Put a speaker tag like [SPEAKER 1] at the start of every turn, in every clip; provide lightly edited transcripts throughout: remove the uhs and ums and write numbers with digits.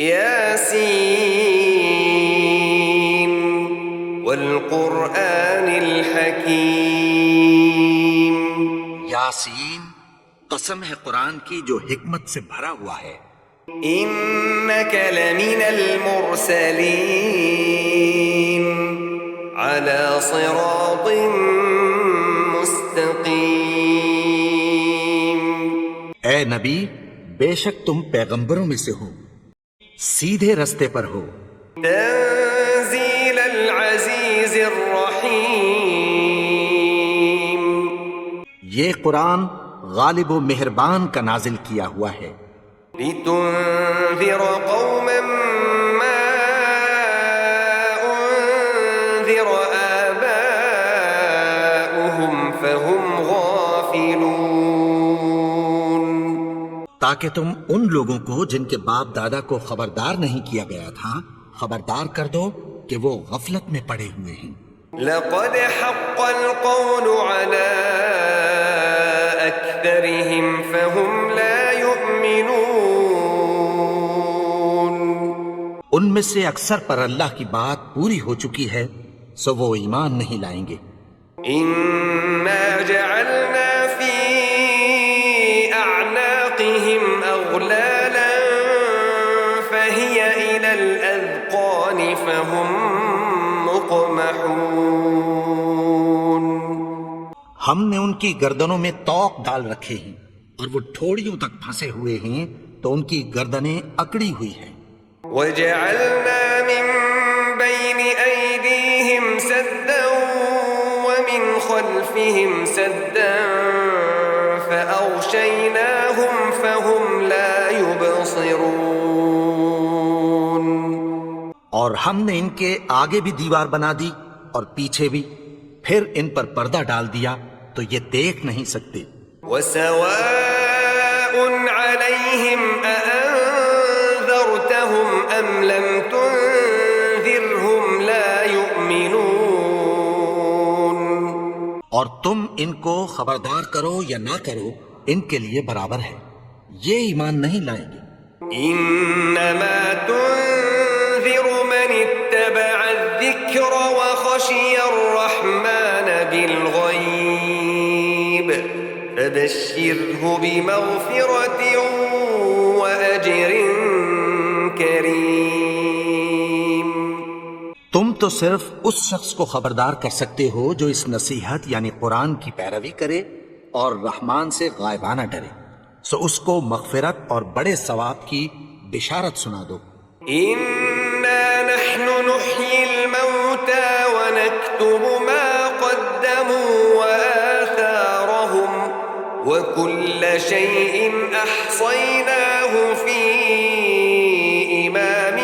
[SPEAKER 1] یاسین والقرآن الحکیم.
[SPEAKER 2] یاسین، قسم ہے قرآن کی جو حکمت سے بھرا ہوا ہے.
[SPEAKER 1] انک لمن المرسلین علی صراط مستقیم.
[SPEAKER 2] اے نبی، بے شک تم پیغمبروں میں سے ہو، سیدھے رستے پر ہو.
[SPEAKER 1] تنزیل العزیز الرحیم.
[SPEAKER 2] یہ قرآن غالب و مہربان کا نازل کیا ہوا ہے.
[SPEAKER 1] لتنذر قوما ما انذر آباؤهم فهم غافلون.
[SPEAKER 2] تاکہ تم ان لوگوں کو جن کے باپ دادا کو خبردار نہیں کیا گیا تھا خبردار کر دو کہ وہ غفلت میں پڑے ہوئے ہیں.
[SPEAKER 1] لقد حق القول على أكثرهم فهم لا يؤمنون.
[SPEAKER 2] ان میں سے اکثر پر اللہ کی بات پوری ہو چکی ہے سو وہ ایمان نہیں لائیں گے.
[SPEAKER 1] إنا جعلنا في أعناقهم أغلالا فهي إلى الأذقان فهم مقمحون.
[SPEAKER 2] ہم نے ان کی گردنوں میں طوق ڈال رکھے ہیں اور وہ ٹھوڑیوں تک پھنسے ہوئے ہیں تو ان کی گردنیں اکڑی ہوئی ہیں.
[SPEAKER 1] وجعلنا من بين أيديهم سدا ومن خلفهم سدا فأغشيناهم فهم لا يبصرون.
[SPEAKER 2] اور ہم نے ان کے آگے بھی دیوار بنا دی اور پیچھے بھی، پھر ان پر پردہ ڈال دیا تو یہ دیکھ نہیں سکتے.
[SPEAKER 1] وسواء عليهم أأنذرتهم أم لم تنذرهم لا يؤمنون.
[SPEAKER 2] اور تم ان کو خبردار کرو یا نہ کرو ان کے لیے برابر ہے، یہ ایمان نہیں لائیں گے.
[SPEAKER 1] إنما تنذر من اتبع الذكر وخشي الرحمن بالغيب فبشره بمغفرة وأجر كريم.
[SPEAKER 2] تم تو صرف اس شخص کو خبردار کر سکتے ہو جو اس نصیحت یعنی قرآن کی پیروی کرے اور رحمان سے غائبانہ ڈرے، سو اس کو مغفرت اور بڑے ثواب کی بشارت سنا دو.
[SPEAKER 1] إنا نحن نحيي الموتى ونكتب ما قدموا وآثارهم وكل شيء أحصيناه في إمام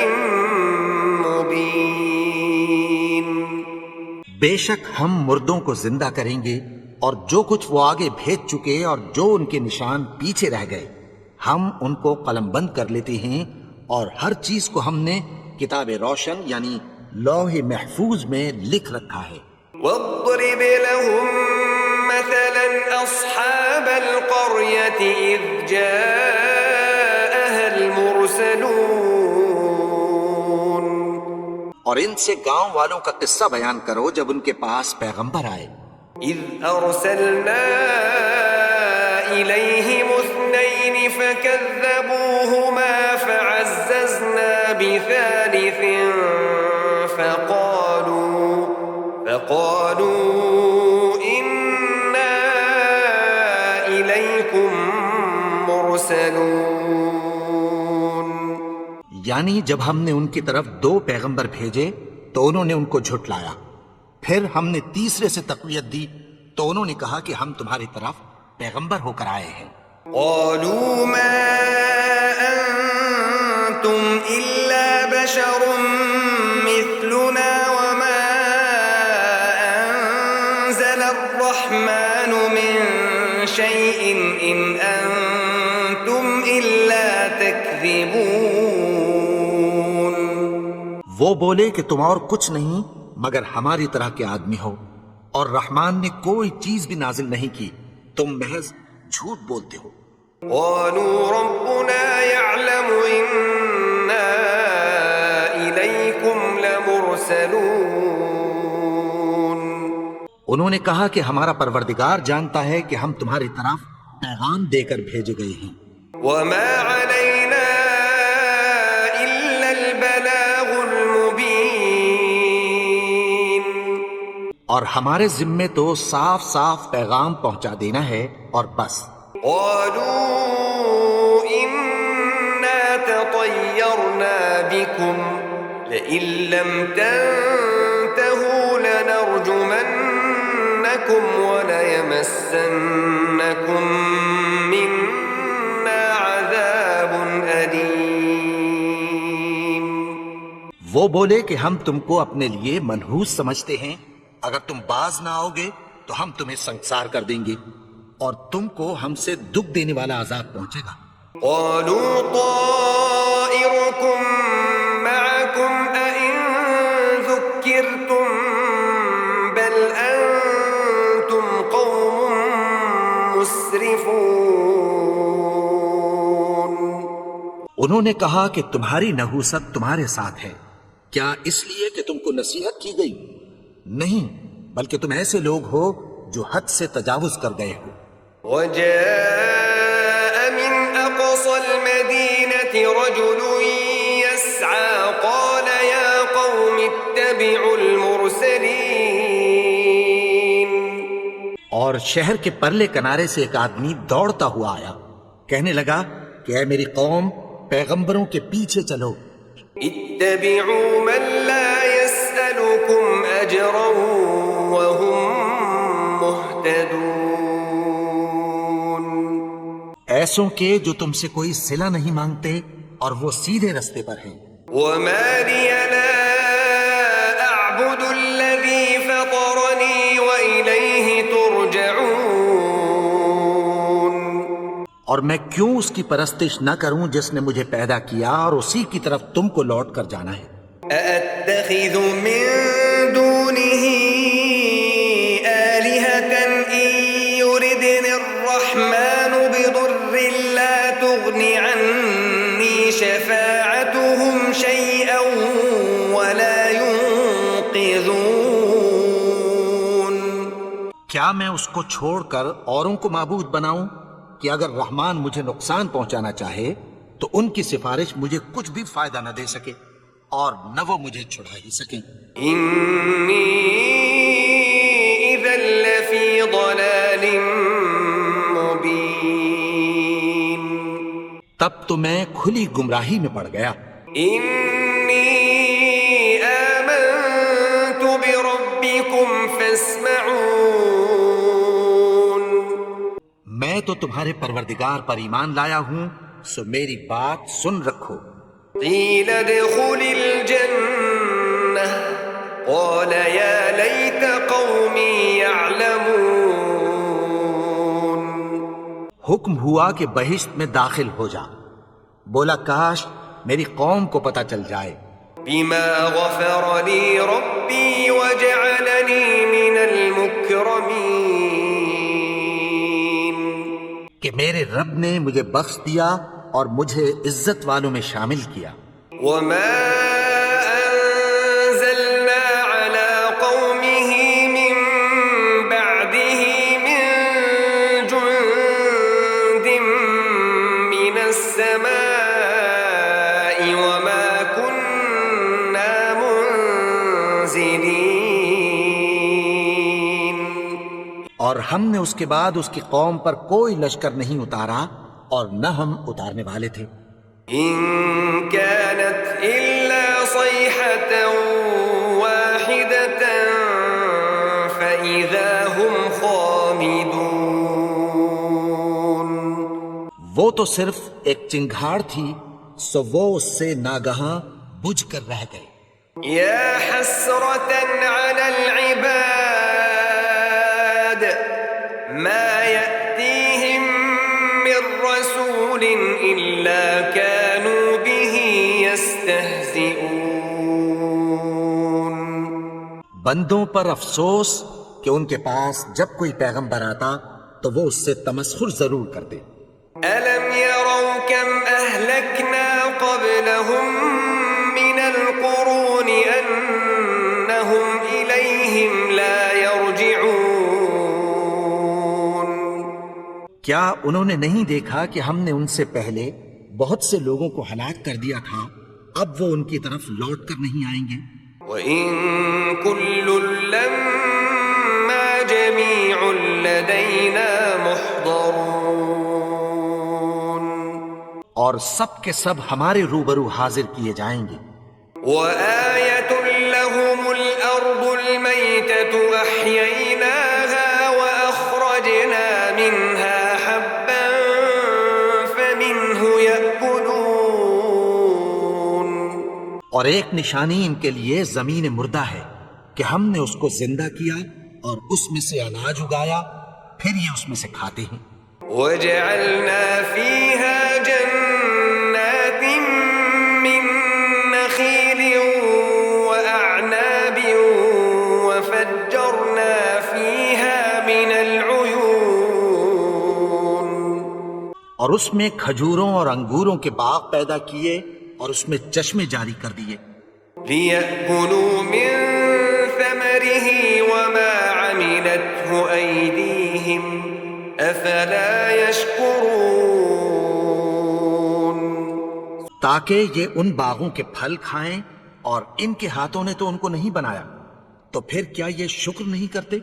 [SPEAKER 1] مبين.
[SPEAKER 2] بے شک ہم مردوں کو زندہ کریں گے اور جو کچھ وہ آگے بھیج چکے اور جو ان کے نشان پیچھے رہ گئے ہم ان کو قلم بند کر لیتے ہیں، اور ہر چیز کو ہم نے کتاب روشن یعنی لوح محفوظ میں لکھ رکھا ہے.
[SPEAKER 1] واضرب لهم مثلا أصحاب القرية إذ جاءها المرسلون.
[SPEAKER 2] اور ان سے گاؤں والوں کا قصہ بیان کرو جب ان کے پاس پیغمبر آئے.
[SPEAKER 1] إذ أرسلنا إليهم اثنين فكذبوهما فعززنا بثالث فقالوا إنا إليكم مرسلون.
[SPEAKER 2] یعنی جب ہم نے ان کی طرف 2 پیغمبر بھیجے تو انہوں نے ان کو جھٹلایا، پھر ہم نے تیسرے سے تقویت دی تو انہوں نے کہا کہ ہم تمہاری طرف پیغمبر ہو کر آئے ہیں.
[SPEAKER 1] قالوا ما أنتم إلا بشر مثلنا وما أنزل الرحمن من شيء إن أنتم إلا تكذبون.
[SPEAKER 2] وہ بولے کہ تم اور کچھ نہیں مگر ہماری طرح کے آدمی ہو، اور رحمان نے کوئی چیز بھی نازل نہیں کی، تم محض جھوٹ بولتے ہو.
[SPEAKER 1] قالوا ربنا يعلم إنا
[SPEAKER 2] انہوں نے کہا کہ ہمارا پروردگار جانتا ہے کہ ہم تمہاری طرف پیغام دے کر بھیجے گئے ہیں،
[SPEAKER 1] وما علينا إلا البلاغ المبين.
[SPEAKER 2] اور ہمارے ذمے تو صاف صاف پیغام پہنچا دینا ہے اور بس.
[SPEAKER 1] قالوا إنا تطيرنا بكم لئن لم تنتهوا لنرجمنكم وليمسنكم منا عذاب أليم.
[SPEAKER 2] وہ بولے کہ ہم تم کو اپنے لیے منحوس سمجھتے ہیں، اگر تم باز نہ آؤ گے تو ہم تمہیں سنسار کر دیں گے اور تم کو ہم سے دکھ دینے والا عذاب پہنچے گا.
[SPEAKER 1] قالوا طائركم معكم أئن ذكرتم بل أنتم قوم مسرفون.
[SPEAKER 2] انہوں نے کہا کہ تمہاری نحوست تمہارے ساتھ ہے، کیا اس لیے کہ تم کو نصیحت کی گئی؟ نہیں، بلکہ تم ایسے لوگ ہو جو حد سے تجاوز کر گئے ہو.
[SPEAKER 1] وجاء من أقصى المدينة رجل يسعى قال يا قوم اتبعوا المرسلين.
[SPEAKER 2] اور شہر کے پرلے کنارے سے ایک آدمی دوڑتا ہوا آیا، کہنے لگا کہ اے میری قوم، پیغمبروں کے پیچھے چلو.
[SPEAKER 1] اتبعوا من لا يسألكم أجرا وهم مهتدون.
[SPEAKER 2] ایسوں کے جو تم سے کوئی صلہ نہیں مانگتے اور وہ سیدھے رستے پر ہیں.
[SPEAKER 1] وما لي لا أعبد الذي فطرني وإليه ترجعون.
[SPEAKER 2] اور میں کیوں اس کی پرستش نہ کروں جس نے مجھے پیدا کیا اور اسی کی طرف تم کو لوٹ کر جانا ہے.
[SPEAKER 1] أأتخذ من دونه آلهة إن يردني الرحمن بضر لا تغن عني شفاعتهم شيئا ولا ينقذون.
[SPEAKER 2] کیا میں اس کو چھوڑ کر اوروں کو معبود بناؤں کہ اگر رحمان مجھے نقصان پہنچانا چاہے تو ان کی سفارش مجھے کچھ بھی فائدہ نہ دے سکے اور نہ وہ مجھے چھڑا ہی سکیں.
[SPEAKER 1] إني إذا لفي ضلال مبين.
[SPEAKER 2] تب تو میں کھلی گمراہی میں پڑ گیا.
[SPEAKER 1] إني آمنت بربكم فاسمعون.
[SPEAKER 2] میں تو تمہارے پروردگار پر ایمان لایا ہوں، سو میری بات سن رکھو.
[SPEAKER 1] قيل ادخل الجنة قال يا ليت قومي يعلمون.
[SPEAKER 2] حکم ہوا کہ بہشت میں داخل ہو جا. بولا کاش میری قوم کو پتہ چل جائے.
[SPEAKER 1] بما غفر لي ربي وجعلني من المكرمين.
[SPEAKER 2] کہ میرے رب نے مجھے بخش دیا اور مجھے عزت والوں میں شامل کیا.
[SPEAKER 1] وما أنزلنا على قومه من بعده من جند من السماء وما كنا منزلين.
[SPEAKER 2] اور ہم نے اس کے بعد اس کی قوم پر کوئی لشکر نہیں اتارا اور نہ ہم اتارنے والے تھے.
[SPEAKER 1] إن كانت إلا صيحة واحدة فإذا هم خامدون.
[SPEAKER 2] وہ تو صرف ایک چنگھاڑ تھی، سو وہ اس سے ناگہاں بجھ کر رہ گئے.
[SPEAKER 1] يا حسرة على العباد ما يأتيهم من رسول إلا كانوا به يستهزئون.
[SPEAKER 2] بندوں پر افسوس کہ ان کے پاس جب کوئی پیغمبر آتا تو وہ اس سے تمسخر ضرور کرتے.
[SPEAKER 1] ألم يروا كم أهلكنا قبلهم من القرون أنهم إليهم لا يرجعون.
[SPEAKER 2] کیا انہوں نے نہیں دیکھا کہ ہم نے ان سے پہلے بہت سے لوگوں کو ہلاک کر دیا تھا، اب وہ ان کی طرف لوٹ کر نہیں آئیں گے؟
[SPEAKER 1] وَإِن كُلٌّ لَّمَّا جَمِيعٌ لَّدَيْنَا مُحْضَرُونَ،
[SPEAKER 2] اور سب کے سب ہمارے روبرو حاضر کیے جائیں گے۔
[SPEAKER 1] وَآيَةٌ لَّهُمُ الْأَرْضُ الْمَيْتَةُ أَحْيَيْنَاهَا وَأَخْرَجْنَا مِنْهَا حَبًّا فَمِنْهُ يَأْكُلُونَ،
[SPEAKER 2] اور ایک نشانی ان کے لیے زمین مردہ ہے کہ ہم نے اس کو زندہ کیا اور اس میں سے اناج اگایا، پھر یہ اس میں سے کھاتے ہیں۔
[SPEAKER 1] وَجَعَلْنَا فِيهَا جَنَّاتٍ مِّن نَّخِيلٍ وَأَعْنَابٍ وَفَجَّرْنَا فِيهَا مِنَ الْعُيُونِ،
[SPEAKER 2] اور اس میں کھجوروں اور انگوروں کے باغ پیدا کیے اور اس میں چشمے جاری کر دیے،
[SPEAKER 1] لِيَأْكُلُوا مِن ثَمَرِهِ وَمَا عَمِلَتْهُ أَيْدِيهِمْ أَفَلَا يَشْكُرُونَ،
[SPEAKER 2] تاکہ یہ ان باغوں کے پھل کھائیں، اور ان کے ہاتھوں نے تو ان کو نہیں بنایا، تو پھر کیا یہ شکر نہیں کرتے؟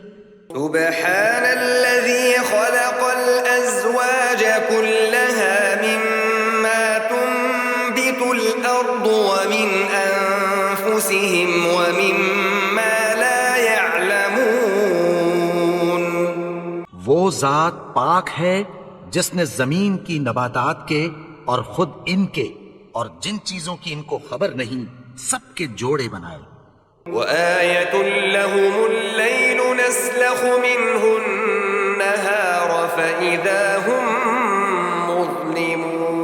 [SPEAKER 1] سبحان الذي خلق الأزواج كلها مما تنبت الأرض ومن أنفسهم ومما لا يعلمون،
[SPEAKER 2] وہ ذات پاک ہے جس نے زمین کی نباتات کے اور خود ان کے اور جن چیزوں کی ان کو خبر نہیں سب کے جوڑے بنائے۔
[SPEAKER 1] وآية لهم الليل نسلخ منه النهار فإذا هم مظلمون،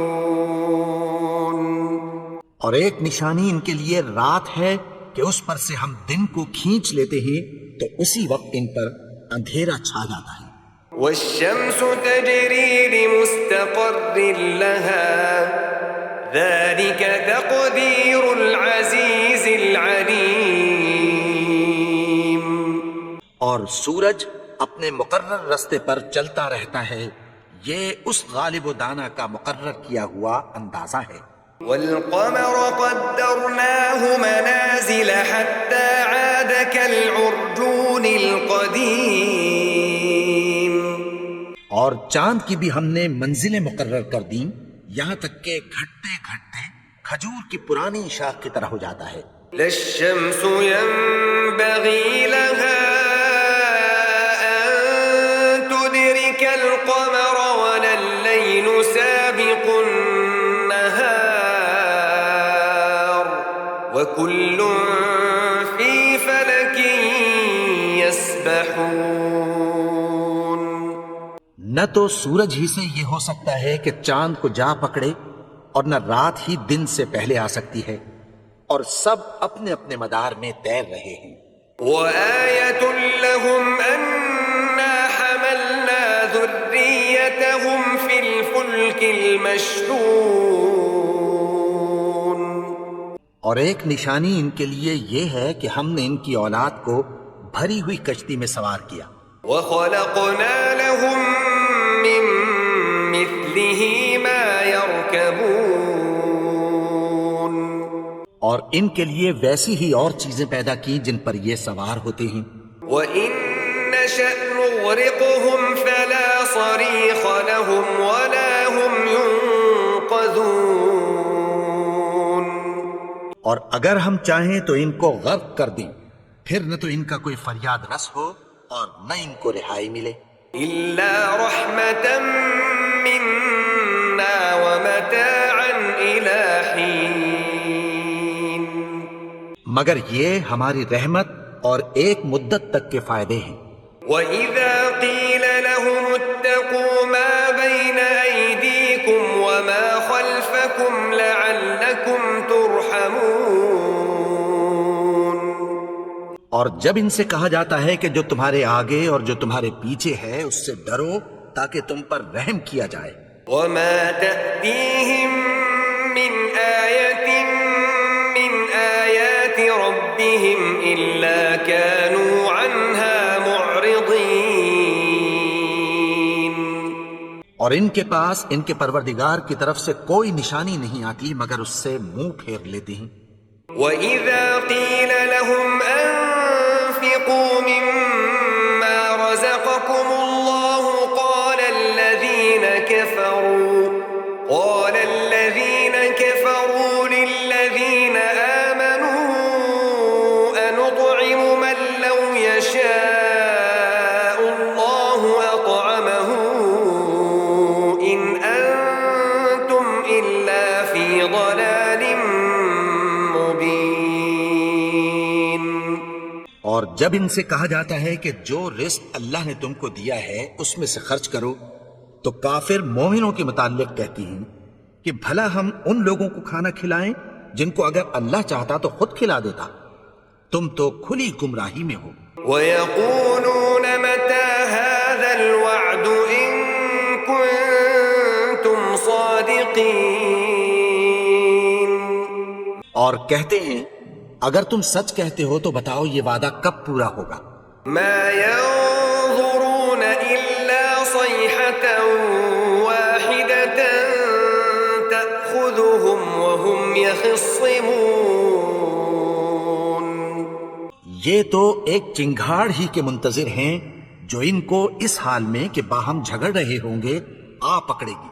[SPEAKER 2] اور ایک نشانی ان کے لیے رات ہے کہ اس پر سے ہم دن کو کھینچ لیتے ہیں تو اسی وقت ان پر اندھیرا چھا جاتا ہے۔
[SPEAKER 1] والشمس تجري لمستقر لها ذلك تقدير العزيز العليم،
[SPEAKER 2] اور سورج اپنے مقرر رستے پر چلتا رہتا ہے، یہ اس غالب و دانا کا مقرر کیا ہوا اندازہ ہے۔
[SPEAKER 1] والقمر قدرناه منازل حتى عاد كالعرجون القديم،
[SPEAKER 2] اور چاند کی بھی ہم نے منزلیں مقرر کر دیں، یہاں تک کہ گھٹتے گھٹتے کھجور کی پرانی شاخ کی طرح ہو جاتا ہے۔
[SPEAKER 1] لا الشمس ينبغي لها أن تدرك القمر ولا الليل سابق النهار وكل في فلك يسبحون،
[SPEAKER 2] نہ تو سورج ہی سے یہ ہو سکتا ہے کہ چاند کو جا پکڑے، اور نہ رات ہی دن سے پہلے آ سکتی ہے، اور سب اپنے اپنے مدار میں تیر رہے ہیں۔
[SPEAKER 1] وآية لهم أنا حملنا ذريتهم في الفلك المشحون،
[SPEAKER 2] اور ایک نشانی ان کے لیے یہ ہے کہ ہم نے ان کی اولاد کو بھری ہوئی کشتی میں سوار کیا،
[SPEAKER 1] وخلقنا لهم من مثله ما يركبون،
[SPEAKER 2] اور ان کے لیے ویسی ہی اور چیزیں پیدا کی جن پر یہ سوار ہوتے ہیں۔
[SPEAKER 1] وإن نشأ نغرقهم فلا صريخ لهم ولا هم ينقذون،
[SPEAKER 2] اور اگر ہم چاہیں تو ان کو غرق کر دیں، پھر نہ تو ان کا کوئی فریاد رس ہو اور نہ ان کو رہائی ملے۔
[SPEAKER 1] إلا رحمة منا ومتاعا إلى حين،
[SPEAKER 2] مگر یہ ہماری رحمت اور ایک مدت تک کے فائدے ہیں۔
[SPEAKER 1] وإذا قيل لهم اتقوا ما بين أيديكم وما خلفكم لعلكم ترحمون،
[SPEAKER 2] اور جب ان سے کہا جاتا ہے کہ جو تمہارے آگے اور جو تمہارے پیچھے ہے اس سے ڈرو تاکہ تم پر رحم کیا جائے۔
[SPEAKER 1] وما تأتيهم من آية من آيات ربهم إلا كانوا عنها معرضين،
[SPEAKER 2] اور ان کے پاس ان کے پروردگار کی طرف سے کوئی نشانی نہیں آتی مگر اس سے منہ پھیر لیتے ہیں۔
[SPEAKER 1] وَإِذَا قِيلَ لَهُمْ أَنفِقُوا مِمَّا رَزَقَكُمُ اللَّهُ قَالَ الَّذِينَ كَفَرُوا لِلَّذِينَ آمَنُوا أَنُطْعِمُ مَن لَّوْ يَشَاءُ اللَّهُ أَطْعَمَهُ إِنْ أَنتُمْ إِلَّا فِي ضَلَالٍ مُّبِينٍ۔
[SPEAKER 2] اور جب ان سے کہا جاتا ہے کہ جو رزق اللہ نے تم کو دیا ہے اس میں سے خرچ کرو، تو کافر مومنوں کے متعلق کہتی ہیں کہ بھلا ہم ان لوگوں کو کھانا کھلائیں جن کو اگر اللہ چاہتا تو خود کھلا دیتا، تم تو کھلی گمراہی میں ہو۔
[SPEAKER 1] وَيَقُولُونَ مَتَى هَذَا الْوَعْدُ إِن كُنتُمْ صَادِقِينَ۔
[SPEAKER 2] اور کہتے ہیں اگر تم سچ کہتے ہو تو بتاؤ یہ وعدہ کب پورا ہوگا؟
[SPEAKER 1] مَا يَنظُرُونَ إِلَّا صَيْحَةً وَاحِدَةً تَأْخُذُهُمْ وَهُمْ يَخِصِّمُونَ۔
[SPEAKER 2] یہ تو ایک چنگھاڑ ہی کے منتظر ہیں جو ان کو اس حال میں کہ باہم جھگڑ رہے ہوں گے آ پکڑے گی۔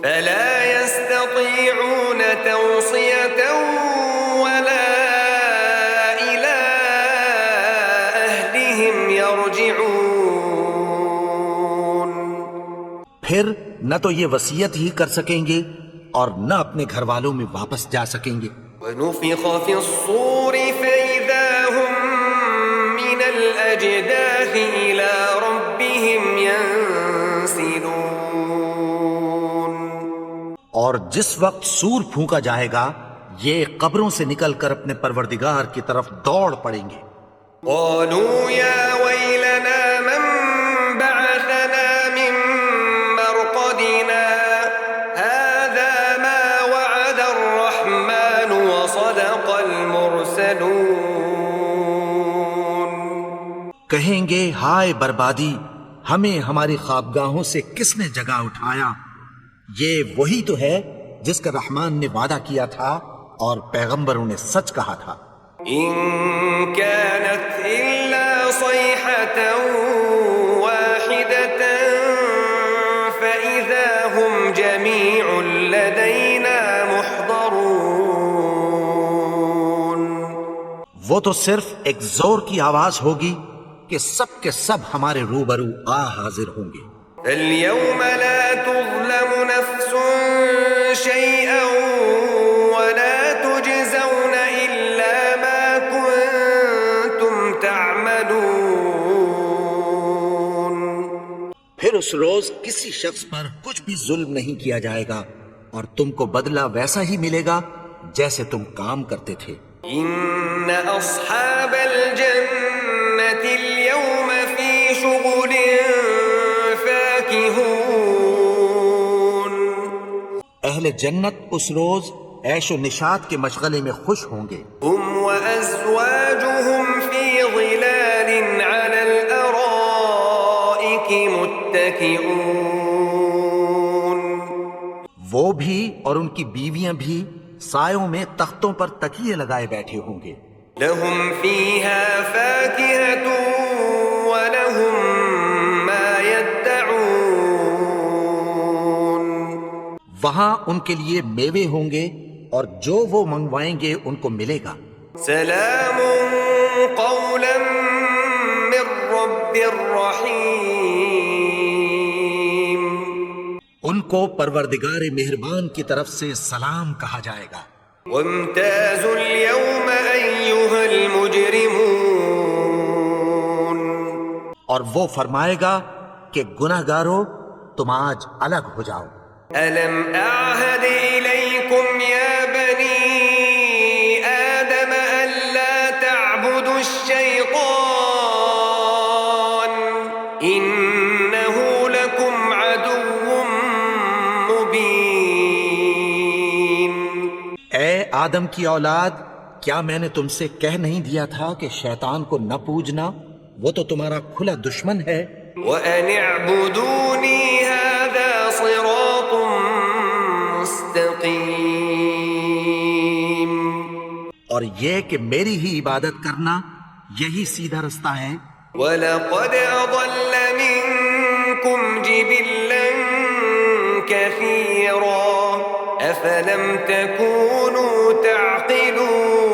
[SPEAKER 1] فَلَا يَسْتَطِيعُونَ تَوْصِيَةً وَلَا إِلَىٰ أَهْلِهِمْ يَرْجِعُونَ۔
[SPEAKER 2] پھر نہ تو یہ وصیت ہی کر سکیں گے اور نہ اپنے گھر والوں میں واپس جا سکیں گے۔
[SPEAKER 1] وَنُفِخَ فِي الصُّورِ فَإِذَا هُم مِّنَ الْأَجْدَاثِ إِلَىٰ رَبِّهِمْ يَنسِلُونَ۔
[SPEAKER 2] اور جس وقت سور پھونکا جائے گا یہ قبروں سے نکل کر اپنے پروردگار کی طرف دوڑ پڑیں گے۔
[SPEAKER 1] قَالُوا يَا وَيْلَنَا مَن بَعَثَنَا مِن مَّرْقَدِنَا هَٰذَا مَا وَعَدَ الرَّحْمَٰنُ وَصَدَقَ الْمُرْسَلُونَ۔
[SPEAKER 2] کہیں گے ہائے بربادی، ہمیں ہماری خوابگاہوں سے کس نے جگا اٹھایا؟ یہ وہی تو ہے جس کا رحمان نے وعدہ کیا تھا اور پیغمبروں نے سچ کہا تھا۔
[SPEAKER 1] إِن كَانَتْ إِلَّا صَيْحَةً وَاحِدَةً فَإِذَا هُمْ جَمِيعٌ لَدَيْنَا مُحْضَرُونَ۔
[SPEAKER 2] وہ تو صرف ایک زور کی آواز ہوگی کہ سب کے سب ہمارے روبرو آ حاضر ہوں گے۔
[SPEAKER 1] فَالْيَوْمَ لَا تُظْلَمُ نَفْسٌ شَيْئًا وَلَا تُجْزَوْنَ إِلَّا مَا كُنتُمْ تَعْمَلُونَ۔
[SPEAKER 2] پھر اس روز کسی شخص پر کچھ بھی ظلم نہیں کیا جائے گا اور تم کو بدلہ ویسا ہی ملے گا جیسے تم کام کرتے تھے۔
[SPEAKER 1] إِنَّ أَصْحَابَ الْجَنَّةِ الْيَوْمَ فِي شُغُلٍ فَاكِهُونَ۔
[SPEAKER 2] اہل جنت اس روز عیش و نشاط کے مشغلے میں خوش ہوں گے۔
[SPEAKER 1] هُمْ وَأَزْوَاجُهُمْ فِي ظِلَالٍ عَلَى الْأَرَائِكِ مُتَّكِئُونَ۔
[SPEAKER 2] وہ بھی اور ان کی بیویاں بھی سایوں میں تختوں پر تکیے لگائے بیٹھے ہوں گے۔
[SPEAKER 1] لَهُمْ فِيهَا فَاكِهَةٌ وَلَهُمْ مَا يَدَّعُونَ۔
[SPEAKER 2] وہاں ان کے لیے میوے ہوں گے اور جو وہ منگوائیں گے ان کو ملے گا۔
[SPEAKER 1] سلام قولا من رب رحیم۔
[SPEAKER 2] ان کو پروردگار مہربان کی طرف سے سلام کہا جائے گا۔
[SPEAKER 1] وامتازوا اليوم ایھا المجرمون۔
[SPEAKER 2] اور وہ فرمائے گا کہ گناہگارو تم آج الگ ہو جاؤ۔
[SPEAKER 1] ألم أعهد إليكم يا بني آدم ألا تعبدوا الشيطان إنه لكم عدو مبين۔
[SPEAKER 2] اے آدم کی اولاد، کیا میں نے تم سے کہہ نہیں دیا تھا کہ شیطان کو نہ پوجنا، وہ تو تمہارا کھلا دشمن ہے۔
[SPEAKER 1] وأن اعبدوني هذا صراط مستقیم.
[SPEAKER 2] اور یہ کہ میری ہی عبادت کرنا یہی سیدھا رستہ ہے.
[SPEAKER 1] وَلَقَدْ أَضَلَّ مِنكُمْ جِبِلًّا كَثِيرًا أَفَلَمْ تَكُونُوا تَعْقِلُونَ.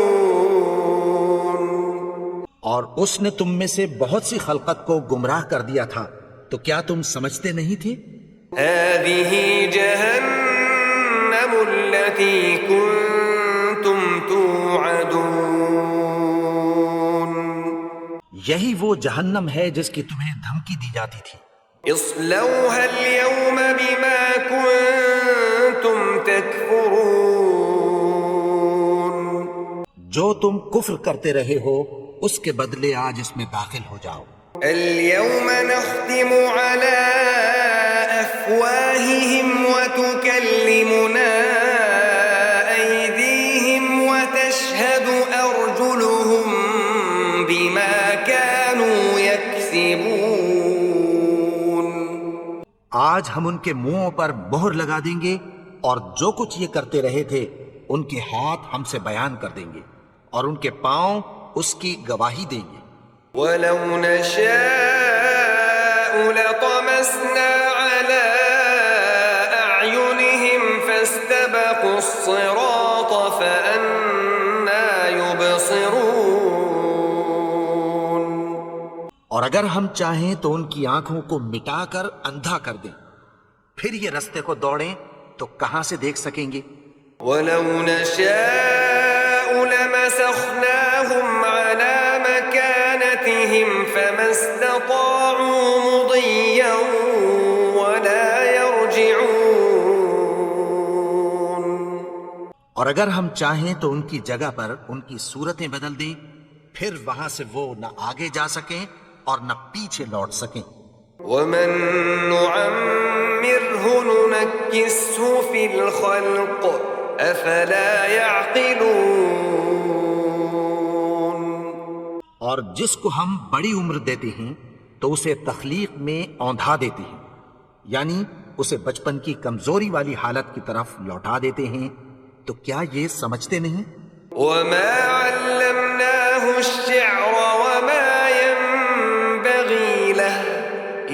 [SPEAKER 2] اور اس نے تم میں سے بہت سی خلقت کو گمراہ کر دیا تھا، تو کیا تم سمجھتے نہیں تھے؟
[SPEAKER 1] هَذِهِ جَهَنَّمُ الَّتِي كُنتُمْ تُوعَدُونَ.
[SPEAKER 2] یہی وہ جہنم ہے جس کی تمہیں دھمکی دی جاتی تھی.
[SPEAKER 1] اصلوها اليوم بما كنتم تكفرون.
[SPEAKER 2] جو تم کفر کرتے رہے ہو اس کے بدلے آج اس میں داخل ہو جاؤ.
[SPEAKER 1] اليوم نختم على أفواههم وتكلمنا أيديهم وتشهد أرجلهم بما كانوا يكسبون.
[SPEAKER 2] آج ہم ان کے منہوں پر مہر لگا دیں گے اور جو کچھ یہ کرتے رہے تھے ان کے ہاتھ ہم سے بیان کر دیں گے اور ان کے پاؤں اس کی گواہی دیں گے.
[SPEAKER 1] ولو نشاء لطمسنا على أعينهم فاستبقوا الصراط فأنى يبصرون.
[SPEAKER 2] اور اگر ہم چاہیں تو ان کی آنکھوں کو مٹا کر اندھا کر دیں، پھر یہ رستے کو دوڑیں تو کہاں سے دیکھ سکیں گے.
[SPEAKER 1] ولو نشاء لمسخناهم على مكانتهم فما استطاعوا مضيا ولا يرجعون.
[SPEAKER 2] اور اگر ہم چاہیں تو ان کی جگہ پر ان کی صورتیں بدل دیں، پھر وہاں سے وہ نہ آگے جا سکیں اور نہ پیچھے لوٹ سکیں.
[SPEAKER 1] ومن نعمره ننكسه في الخلق افلا يعقلون.
[SPEAKER 2] اور جس کو ہم بڑی عمر دیتے ہیں تو اسے تخلیق میں اوندھا دیتے ہیں، یعنی اسے بچپن کی کمزوری والی حالت کی طرف لوٹا دیتے ہیں. تو کیا یہ سمجھتے نہیں؟
[SPEAKER 1] وما علمناه الشعر وما ينبغي له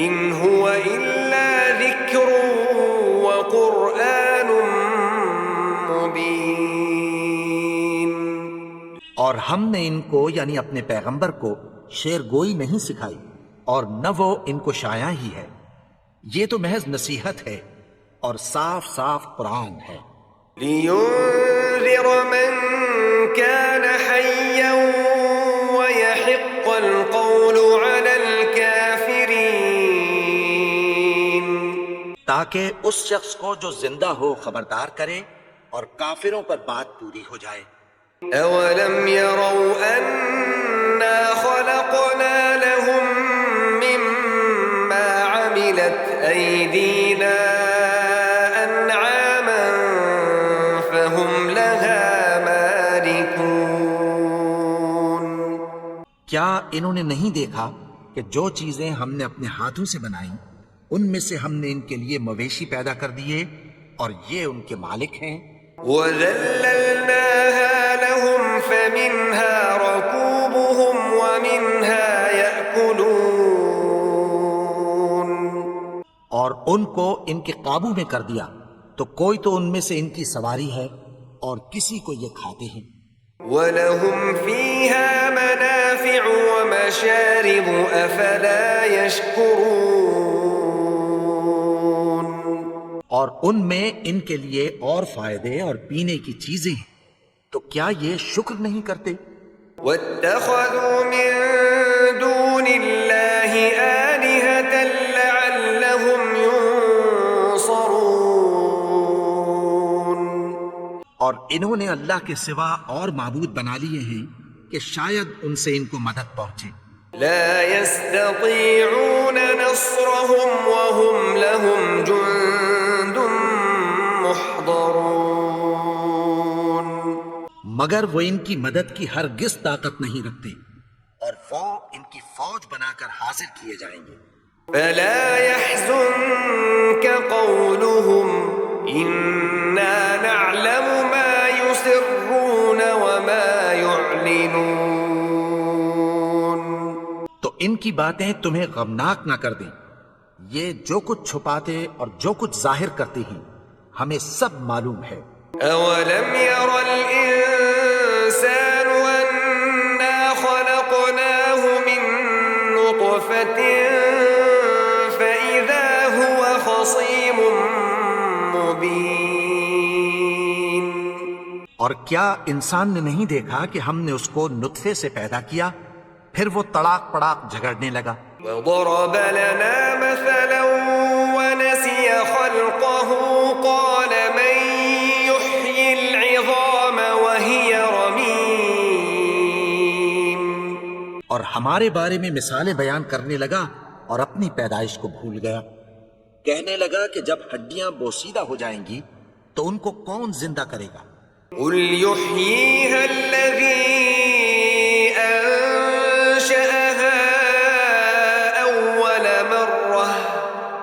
[SPEAKER 1] ان هو الا ذكر وقرآن مبين.
[SPEAKER 2] اور ہم نے ان کو یعنی اپنے پیغمبر کو شعر گوئی نہیں سکھائی اور نہ وہ ان کو شاعری ہی ہے، یہ تو محض نصیحت ہے اور صاف صاف قرآن ہے.
[SPEAKER 1] لينذر من كان حيا ويحق القول على الكافرين.
[SPEAKER 2] تاکہ اس شخص کو جو زندہ ہو خبردار کرے اور کافروں پر بات پوری ہو جائے.
[SPEAKER 1] أولم يروا أنا خلقنا لهم مما عملت أيدينا أنعاما فهم لها مالكون.
[SPEAKER 2] کیا انہوں نے نہیں دیکھا کہ جو چیزیں ہم نے اپنے ہاتھوں سے بنائیں ان میں سے ہم نے ان کے لیے مویشی پیدا کر دیے اور یہ ان کے مالک ہیں.
[SPEAKER 1] وَذَلَّلْنَاهَا لَهُمْ فَمِنْهَا رَكُوبُهُمْ وَمِنْهَا يَأْكُلُونَ.
[SPEAKER 2] اور ان کو ان کے قابو میں کر دیا تو کوئی تو ان میں سے ان کی سواری ہے اور کسی کو یہ کھاتے ہیں.
[SPEAKER 1] وَلَهُمْ فِيهَا مَنَافِعُ وَمَشَارِبُ أَفَلَا يَشْكُرُونَ.
[SPEAKER 2] اور ان میں ان کے لیے اور فائدے اور پینے کی چیزیں ہیں، تو کیا یہ شکر نہیں کرتے؟
[SPEAKER 1] وَاتَّخَذُوا مِن دُونِ اللَّهِ آلِهَةً لَعَلَّهُمْ يُنصَرُونَ.
[SPEAKER 2] اور انہوں نے اللہ کے سوا اور معبود بنا لیے ہیں کہ شاید ان سے ان کو مدد پہنچے.
[SPEAKER 1] لا يستطيعون نصرهم وهم لهم جند محضرون.
[SPEAKER 2] مگر وہ ان کی مدد کی ہرگز طاقت نہیں رکھتے اور وہ ان کی فوج بنا کر حاضر کیے جائیں گے.
[SPEAKER 1] فلا يحزنك قولهم إنا نعلم ما يسرون وما يعلنون.
[SPEAKER 2] تو ان کی باتیں تمہیں غمناک نہ کر دیں. یہ جو کچھ چھپاتے اور جو کچھ ظاہر کرتے ہیں ہمیں سب معلوم ہے.
[SPEAKER 1] أولم ير الإنسان أنا خلقناه من نطفة فإذا هو خصيم مبين.
[SPEAKER 2] اور کیا انسان نے نہیں دیکھا کہ ہم نے اس کو نطفے سے پیدا کیا پھر وہ تڑاک پڑاک جھگڑنے لگا.
[SPEAKER 1] وضرب لنا مثلا ونسي خلقه قال من يحيي العظام وهي رميم.
[SPEAKER 2] اور ہمارے بارے میں مثالیں بیان کرنے لگا اور اپنی پیدائش کو بھول گیا. کہنے لگا کہ جب ہڈیاں بوسیدہ ہو جائیں گی تو ان کو کون زندہ کرے گا؟
[SPEAKER 1] قل يحييها الذي أنشأها أول مرة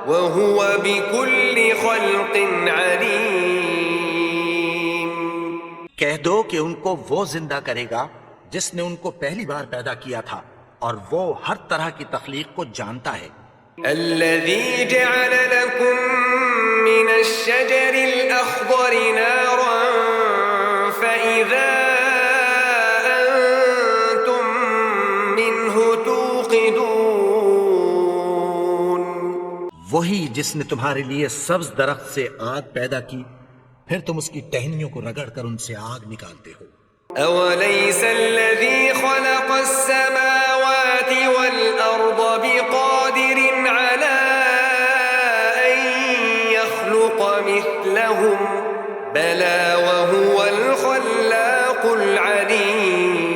[SPEAKER 1] وهو بكل خلق عليم.
[SPEAKER 2] کہہ دو کہ ان کو وہ زندہ کرے گا جس نے ان کو پہلی بار پیدا کیا تھا اور وہ ہر طرح کی تخلیق کو جانتا ہے.
[SPEAKER 1] الذي جعل لكم من الشجر الأخضر نارا فإذا أنتم منه توقدون.
[SPEAKER 2] وہی جس نے تمہارے لیے سبز درخت سے آگ پیدا کی پھر تم اس کی ٹہنیوں کو رگڑ کر ان سے آگ نکالتے ہو.
[SPEAKER 1] أوليس الذي خلق السماوات والأرض بقادر على أن يخلق مثلهم بلى وهو الخلاق العليم.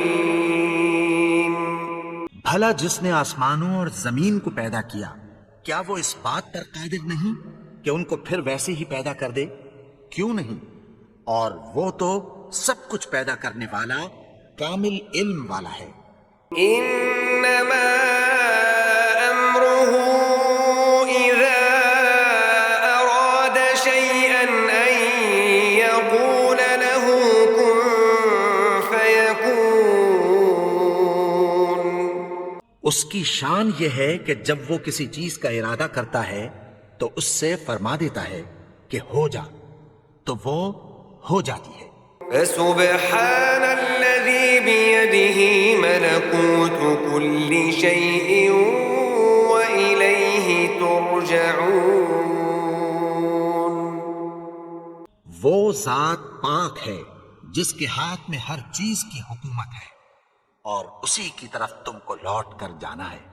[SPEAKER 2] بھلا جس نے آسمانوں اور زمین کو پیدا کیا کیا وہ اس بات پر قادر نہیں کہ ان کو پھر ویسے ہی پیدا کر دے؟ کیوں نہیں؟ اور وہ تو سب کچھ پیدا کرنے والا کامل علم والا ہے.
[SPEAKER 1] إنما أمره إذا أراد شيئا أن يقول له كن فيكون.
[SPEAKER 2] اس کی شان یہ ہے کہ جب وہ کسی چیز کا ارادہ کرتا ہے تو اس سے فرما دیتا ہے کہ ہو جا تو وہ ہو جاتی ہے.
[SPEAKER 1] فسبحان الذي بيده ملكوت كل شيء وإليه ترجعون.
[SPEAKER 2] وہ ذات پاک ہے جس کے ہاتھ میں ہر چیز کی حکومت ہے اور اسی کی طرف تم کو لوٹ کر جانا ہے.